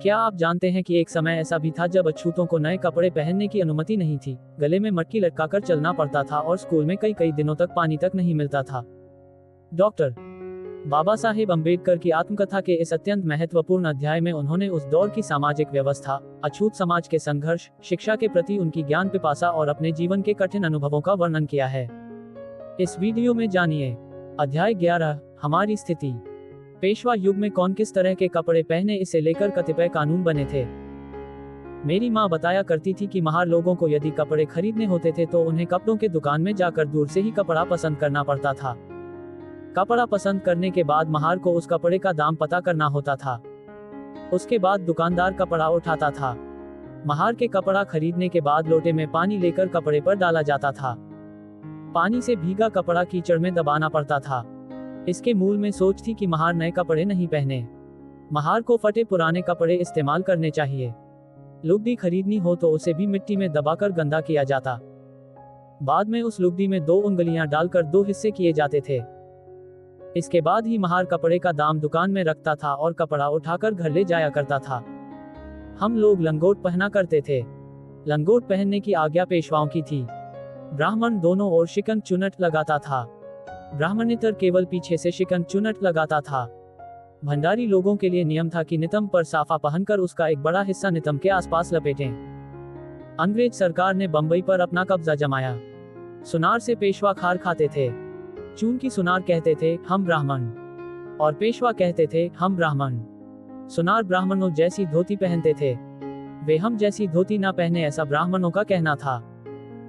क्या आप जानते हैं कि एक समय ऐसा भी था जब अछूतों को नए कपड़े पहनने की अनुमति नहीं थी, गले में मटकी लटकाकर चलना पड़ता था और स्कूल में कई कई दिनों तक पानी तक नहीं मिलता था। डॉक्टर बाबा साहेब अम्बेडकर की आत्मकथा के इस अत्यंत महत्वपूर्ण अध्याय में उन्होंने उस दौर की सामाजिक व्यवस्था, अछूत समाज के संघर्ष, शिक्षा के प्रति उनकी ज्ञान पिपासा और अपने जीवन के कठिन अनुभवों का वर्णन किया है। इस वीडियो में जानिए अध्याय 11, हमारी स्थिति। पेशवा युग में कौन किस तरह के कपड़े पहने इसे लेकर कतिपय कानून बने थे। मेरी माँ बताया करती थी कि महार लोगों को यदि कपड़े खरीदने होते थे तो उन्हें कपड़ों के दुकान में जाकर दूर से ही कपड़ा पसंद करना पड़ता था। कपड़ा पसंद करने के बाद महार को उस कपड़े का दाम पता करना होता था। उसके बाद दुकानदार कपड़ा उठाता था। महार के कपड़ा खरीदने के बाद लोटे में पानी लेकर कपड़े पर डाला जाता था। पानी से भीगा कपड़ा कीचड़ में दबाना पड़ता था। इसके मूल में सोच थी कि महार नए कपड़े नहीं पहने, महार को फटे पुराने कपड़े इस्तेमाल करने चाहिए। लुगदी खरीदनी हो तो उसे भी मिट्टी में दबाकर गंदा किया जाता। बाद में उस लुगदी में 2 उंगलियां डालकर 2 हिस्से किए जाते थे। इसके बाद ही महार कपड़े का दाम दुकान में रखता था और कपड़ा उठाकर घर ले जाया करता था। हम लोग लंगोट पहना करते थे। लंगोट पहनने की आज्ञा पेशवाओं की थी। ब्राह्मण दोनों ओर शिकन चुनट लगाता था। ब्राह्मणेतर केवल पीछे से शिकन चुनट लगाता था। भंडारी लोगों के लिए नियम था कि नितंब पर साफा पहनकर उसका एक बड़ा हिस्सा नितंब के आसपास लपेटें। अंग्रेज सरकार ने बंबई पर अपना कब्जा जमाया। सुनार से पेशवा खार खाते थे। चून की सुनार कहते थे हम ब्राह्मण, और पेशवा कहते थे हम ब्राह्मण। सुनार ब्राह्मणों जैसी धोती पहनते थे, वे हम जैसी धोती ना पहने ऐसा ब्राह्मणों का कहना था।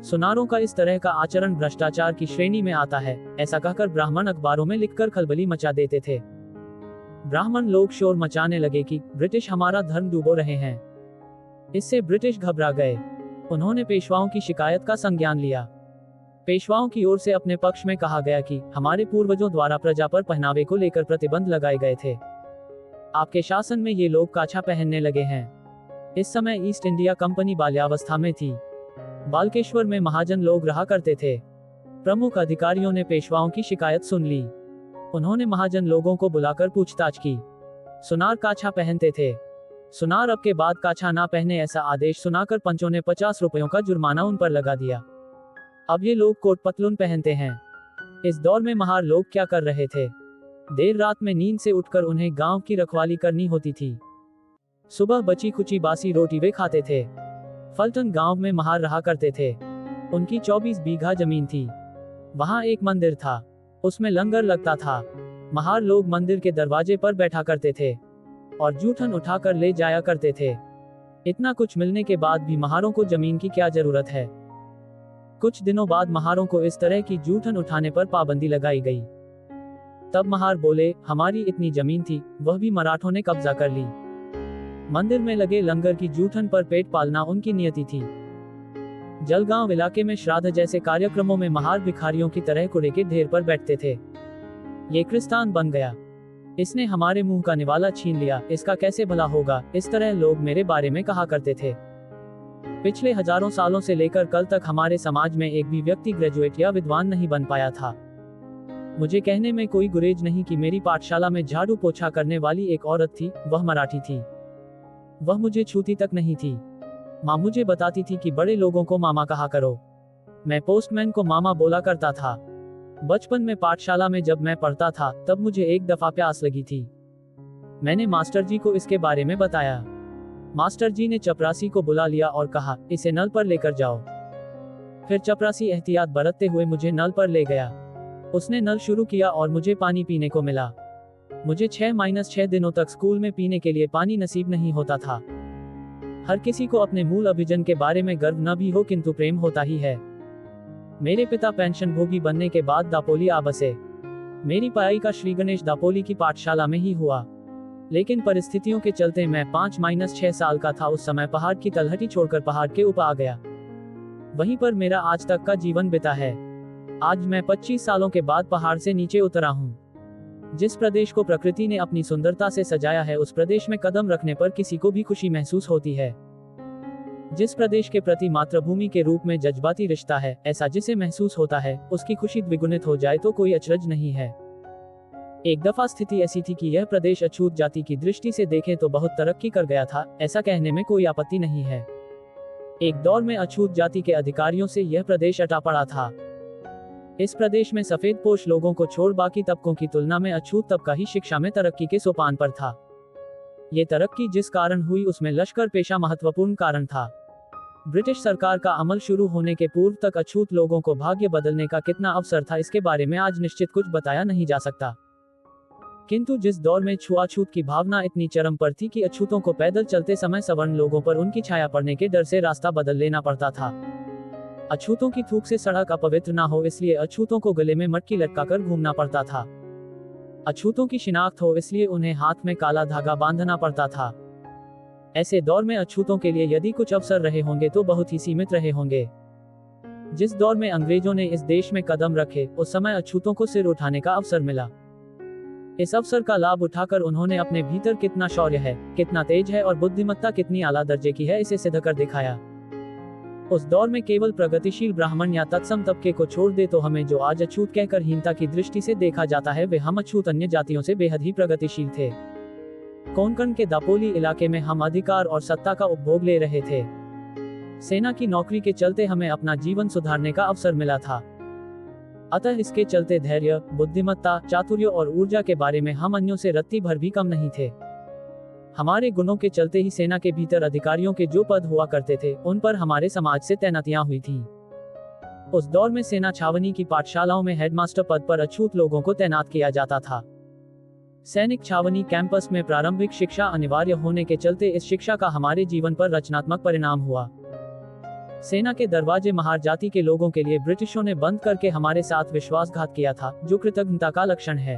सुनारों का इस तरह का आचरण भ्रष्टाचार की श्रेणी में आता है, ऐसा कहकर ब्राह्मण अखबारों में लिखकर खलबली मचा देते थे। ब्राह्मण लोग शोर मचाने लगे कि ब्रिटिश हमारा धर्म डुबो रहे हैं। इससे ब्रिटिश घबरा गए। उन्होंने पेशवाओं की शिकायत का संज्ञान लिया। पेशवाओं की ओर से अपने पक्ष में कहा गया कि हमारे पूर्वजों द्वारा प्रजा पर पहनावे को लेकर प्रतिबंध लगाए गए थे। आपके शासन में ये लोग काछा पहनने लगे हैं। इस समय ईस्ट इंडिया कंपनी बाल्यावस्था में थी। बालकेश्वर में महाजन लोग रहा करते थे। प्रमुख अधिकारियों ने पेशवाओं की शिकायत सुन ली। उन्होंने महाजन लोगों को बुलाकर पूछताछ की। सुनार काछा पहनते थे। सुनार अब के बाद काछा ना पहने ऐसा आदेश सुनाकर पंचों ने 50 रुपयों का जुर्माना उन पर लगा दिया। अब ये लोग कोट पतलून पहनते हैं। इस दौर में महार लोग क्या कर रहे थे? देर रात में नींद से उठकर उन्हें गांव की रखवाली करनी होती थी। सुबह बची कुची बासी रोटी वे खाते थे। फलटन गांव में महार रहा करते थे। उनकी 24 बीघा जमीन थी। वहां एक मंदिर था, उसमें लंगर लगता था। महार लोग मंदिर के दरवाजे पर बैठा करते थे और जूठन उठाकर ले जाया करते थे। इतना कुछ मिलने के बाद भी महारों को जमीन की क्या जरूरत है? कुछ दिनों बाद महारों को इस तरह की जूठन उठाने पर पाबंदी लगाई गई। तब महार बोले हमारी इतनी जमीन थी, वह भी मराठों ने कब्जा कर ली। मंदिर में लगे लंगर की जूठन पर पेट पालना उनकी नियति थी। जलगांव इलाके में श्राद्ध जैसे कार्यक्रमों में महार भिखारियों की तरह कूड़े के ढेर पर बैठते थे। ये क्रिस्तान बन गया, इसने हमारे मुंह का निवाला छीन लिया, इसका कैसे भला होगा, इस तरह लोग मेरे बारे में कहा करते थे। पिछले हजारों सालों से लेकर कल तक हमारे समाज में एक भी व्यक्ति ग्रेजुएट या विद्वान नहीं बन पाया था। मुझे कहने में कोई गुरेज नहीं कि मेरी पाठशाला में झाड़ू पोछा करने वाली एक औरत थी, वह मराठी थी। वह मुझे छूती तक नहीं थी। माँ मुझे बताती थी कि बड़े लोगों को मामा कहा करो। मैं पोस्टमैन को मामा बोला करता था। बचपन में पाठशाला में जब मैं पढ़ता था तब मुझे एक दफा प्यास लगी थी। मैंने मास्टर जी को इसके बारे में बताया। मास्टर जी ने चपरासी को बुला लिया और कहा इसे नल पर लेकर जाओ। फिर चपरासी एहतियात बरतते हुए मुझे नल पर ले गया। उसने नल शुरू किया और मुझे पानी पीने को मिला। मुझे 6-6 दिनों तक स्कूल में पीने के लिए पानी नसीब नहीं होता था। हर किसी को अपने मूल अभिजन के बारे में गर्व न भी हो किंतु प्रेम होता ही है। मेरे पिता पेंशन भोगी बनने के बाद दापोली आ बसे। मेरी पढ़ाई का श्री गणेश दापोली की पाठशाला में ही हुआ, लेकिन परिस्थितियों के चलते मैं 5-6 साल का था उस समय पहाड़ की तलहटी छोड़कर पहाड़ के ऊपर आ गया। वहीं पर मेरा आज तक का जीवन बिता है। आज मैं 25 सालों के बाद पहाड़ से नीचे उतरा हूँ। जिस प्रदेश को प्रकृति ने अपनी सुंदरता से सजाया है उस प्रदेश में कदम रखने पर किसी को भी खुशी महसूस होती है। जिस प्रदेश के प्रति मातृभूमि के रूप में जज्बाती रिश्ता है, ऐसा जिसे महसूस होता है, उसकी खुशी द्विगुणित हो जाए तो कोई अचरज नहीं है। एक दफा स्थिति ऐसी थी कि यह प्रदेश अछूत जाति की दृष्टि से देखें तो बहुत तरक्की कर गया था, ऐसा कहने में कोई आपत्ति नहीं है। एक दौर में अछूत जाति के अधिकारियों से यह प्रदेश अटा पड़ा था। इस प्रदेश में सफेदपोश लोगों को छोड़ बाकी तबकों की तुलना में अछूत तबका ही शिक्षा में तरक्की के सोपान पर था। ये तरक्की जिस कारण हुई उसमें लश्कर पेशा महत्वपूर्ण कारण था। ब्रिटिश सरकार का अमल शुरू होने के पूर्व तक अछूत लोगों को भाग्य बदलने का कितना अवसर था, इसके बारे में आज निश्चित कुछ बताया नहीं जा सकता। किंतु जिस दौर में छुआछूत की भावना इतनी चरम पर थी कि अछूतों को पैदल चलते समय सवर्ण लोगों पर उनकी छाया पड़ने के डर से रास्ता बदल लेना पड़ता था। अछूतों की थूक से सड़क अपवित्र ना हो इसलिए अछूतों को गले में मटकी लटकाकर घूमना पड़ता था। अछूतों की शिनाख्त हो इसलिए उन्हें हाथ में काला धागा बांधना पड़ता था। ऐसे दौर में अछूतों के लिए यदि कुछ अवसर रहे होंगे तो बहुत ही सीमित रहे होंगे। जिस दौर में अंग्रेजों ने इस देश में कदम रखे उस समय अछूतों को सिर उठाने का अवसर मिला। इस अवसर का लाभ उठाकर उन्होंने अपने भीतर कितना शौर्य है, कितना तेज है और बुद्धिमत्ता कितनी आला दर्जे की है, इसे सिद्ध कर दिखाया। उस दौर में केवल प्रगतिशील ब्राह्मण या तत्सम तबके को छोड़ दे तो हमें जो आज अछूत कहकर हीनता की दृष्टि से देखा जाता है, वे हम अछूत अन्य जातियों से बेहद ही प्रगतिशील थे। कोंकण के दापोली इलाके में हम अधिकार और सत्ता का उपभोग ले रहे थे। सेना की नौकरी के चलते हमें अपना जीवन सुधारने का अवसर मिला था। अतः इसके चलते धैर्य, बुद्धिमत्ता, चातुर्य और ऊर्जा के बारे में हम अन्यों से रत्ती भर भी कम नहीं थे। हमारे गुणों के चलते ही सेना के भीतर अधिकारियों के जो पद हुआ करते थे उन पर हमारे समाज से तैनातियां हुई थीं। उस दौर में सेना छावनी की पाठशालाओं में हेडमास्टर पद पर अछूत लोगों को तैनात किया जाता था। सैनिक छावनी कैंपस में प्रारंभिक शिक्षा अनिवार्य होने के चलते इस शिक्षा का हमारे जीवन पर रचनात्मक परिणाम हुआ। सेना के दरवाजे महार जाति के लोगों के लिए ब्रिटिशों ने बंद करके हमारे साथ विश्वासघात किया था, जो कृतज्ञता का लक्षण है।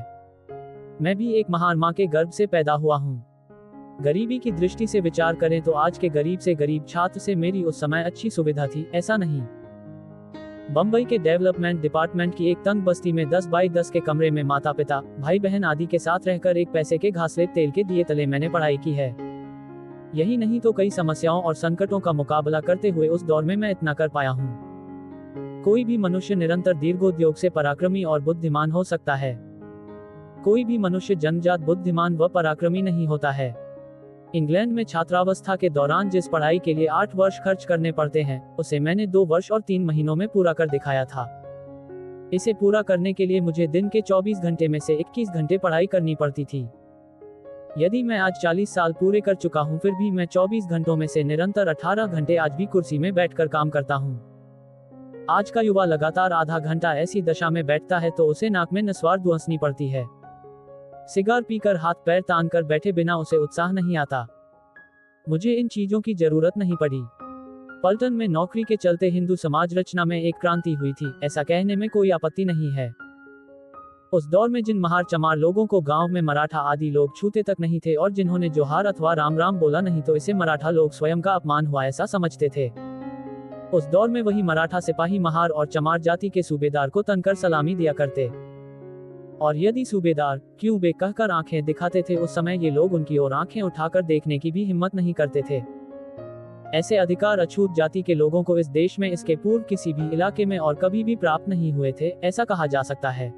मैं भी एक महार मां के गर्भ से पैदा हुआ हूँ। गरीबी की दृष्टि से विचार करें तो आज के गरीब से गरीब छात्र से मेरी उस समय अच्छी सुविधा थी, ऐसा नहीं। बम्बई के डेवलपमेंट डिपार्टमेंट की एक तंग बस्ती में 10 बाई 10 के कमरे में माता पिता, भाई बहन आदि के साथ रहकर एक पैसे के घासलेट तेल के दिए तले मैंने पढ़ाई की है। यही नहीं तो कई समस्याओं और संकटों का मुकाबला करते हुए उस दौर में मैं इतना कर पाया हूँ। कोई भी मनुष्य निरंतर दीर्घोद्योग से पराक्रमी और बुद्धिमान हो सकता है। कोई भी मनुष्य जन्मजात बुद्धिमान व पराक्रमी नहीं होता है। इंग्लैंड में छात्रावस्था के दौरान जिस पढ़ाई के लिए 8 वर्ष खर्च करने पड़ते हैं, उसे मैंने 2 वर्ष और 3 महीनों में पूरा कर दिखाया था। इसे पूरा करने के लिए मुझे दिन के 24 घंटे में से 21 घंटे पढ़ाई करनी पड़ती थी। यदि मैं आज 40 साल पूरे कर चुका हूं, फिर भी मैं 24 घंटों में से निरंतर 18 घंटे आज भी कुर्सी में बैठकर काम करता हूं। आज का युवा लगातार आधा घंटा ऐसी दशा में बैठता है तो उसे नाक में नस्वार दुहसनी पड़ती है। सिगार पीकर हाथ पैर तान कर बैठे बिना उसे उत्साह नहीं आता। मुझे इन चीजों की जरूरत नहीं पड़ी। पलटन में नौकरी के चलते हिंदू समाज रचना में एक क्रांति हुई थी, ऐसा कहने में कोई आपत्ति नहीं है। उस दौर में जिन महार चमार लोगों को गांव में मराठा आदि लोग छूते तक नहीं थे और जिन्होंने जोहार अथवा राम राम बोला नहीं तो इसे मराठा लोग स्वयं का अपमान हुआ ऐसा समझते थे। उस दौर में वही मराठा सिपाही महार और चमार जाति के सूबेदार को तनकर सलामी दिया करते, और यदि सूबेदार क्यों बे कहकर आंखें दिखाते थे, उस समय ये लोग उनकी ओर आंखें उठाकर देखने की भी हिम्मत नहीं करते थे। ऐसे अधिकार अछूत जाति के लोगों को इस देश में इसके पूर्व किसी भी इलाके में और कभी भी प्राप्त नहीं हुए थे, ऐसा कहा जा सकता है।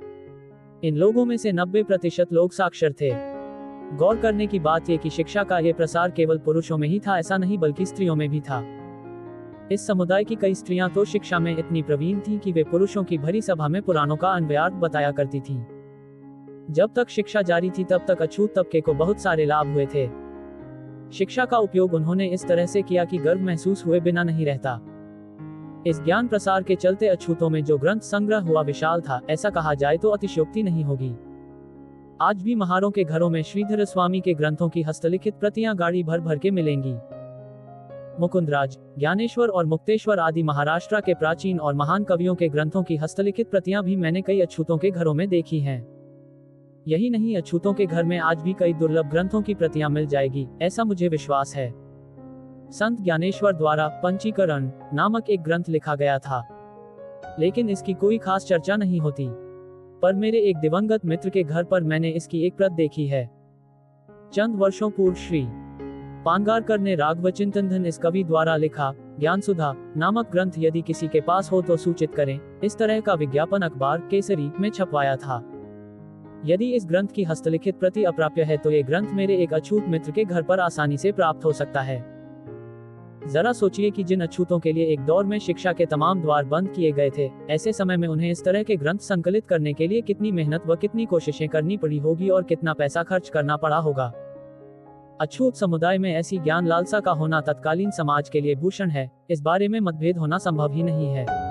इन लोगों में से 90% लोग साक्षर थे। गौर करने की बात यह कि शिक्षा का ये प्रसार केवल पुरुषों में ही था, ऐसा नहीं बल्कि स्त्रियों में भी था। इस समुदाय की कई स्त्रियां तो शिक्षा में इतनी प्रवीण थीं कि वे पुरुषों की भरी सभा में पुराणों का अन्वयार्थ बताया करती थीं। जब तक शिक्षा जारी थी तब तक अछूत तबके को बहुत सारे लाभ हुए थे। शिक्षा का उपयोग उन्होंने इस तरह से किया कि गर्व महसूस हुए बिना नहीं रहता। इस ज्ञान प्रसार के चलते अछूतों में जो ग्रंथ संग्रह हुआ विशाल था, ऐसा कहा जाए तो अतिशयोक्ति नहीं होगी। आज भी महारों के घरों में श्रीधर स्वामी के ग्रंथों की हस्तलिखित प्रतियां गाड़ी भर भर के मिलेंगी। मुकुंदराज, ज्ञानेश्वर और मुक्तेश्वर आदि महाराष्ट्र के प्राचीन और महान कवियों के ग्रंथों की हस्तलिखित प्रतियां भी मैंने कई अछूतों के घरों में देखी हैं। यही नहीं, अछूतों के घर में आज भी कई दुर्लभ ग्रंथों की प्रतियां मिल जाएगी, ऐसा मुझे विश्वास है। संत ज्ञानेश्वर द्वारा पंचीकरण नामक एक ग्रंथ लिखा गया था, लेकिन इसकी कोई खास चर्चा नहीं होती। पर मेरे एक दिवंगत मित्र के घर पर मैंने इसकी एक प्रत देखी है। चंद वर्षों पूर्व श्री पांगारकर ने राघव चिंतन इस कवि द्वारा लिखा ज्ञान सुधा नामक ग्रंथ यदि किसी के पास हो तो सूचित करें, इस तरह का विज्ञापन अखबार केसरी में छपवाया था। यदि इस ग्रंथ की हस्तलिखित प्रति अप्राप्य है तो ये ग्रंथ मेरे एक अछूत मित्र के घर पर आसानी से प्राप्त हो सकता है। जरा सोचिए कि जिन अछूतों के लिए एक दौर में शिक्षा के तमाम द्वार बंद किए गए थे, ऐसे समय में उन्हें इस तरह के ग्रंथ संकलित करने के लिए कितनी मेहनत व कितनी कोशिशें करनी पड़ी होगी और कितना पैसा खर्च करना पड़ा होगा। अछूत समुदाय में ऐसी ज्ञान लालसा का होना तत्कालीन समाज के लिए भूषण है। इस बारे में मतभेद होना संभव ही नहीं है।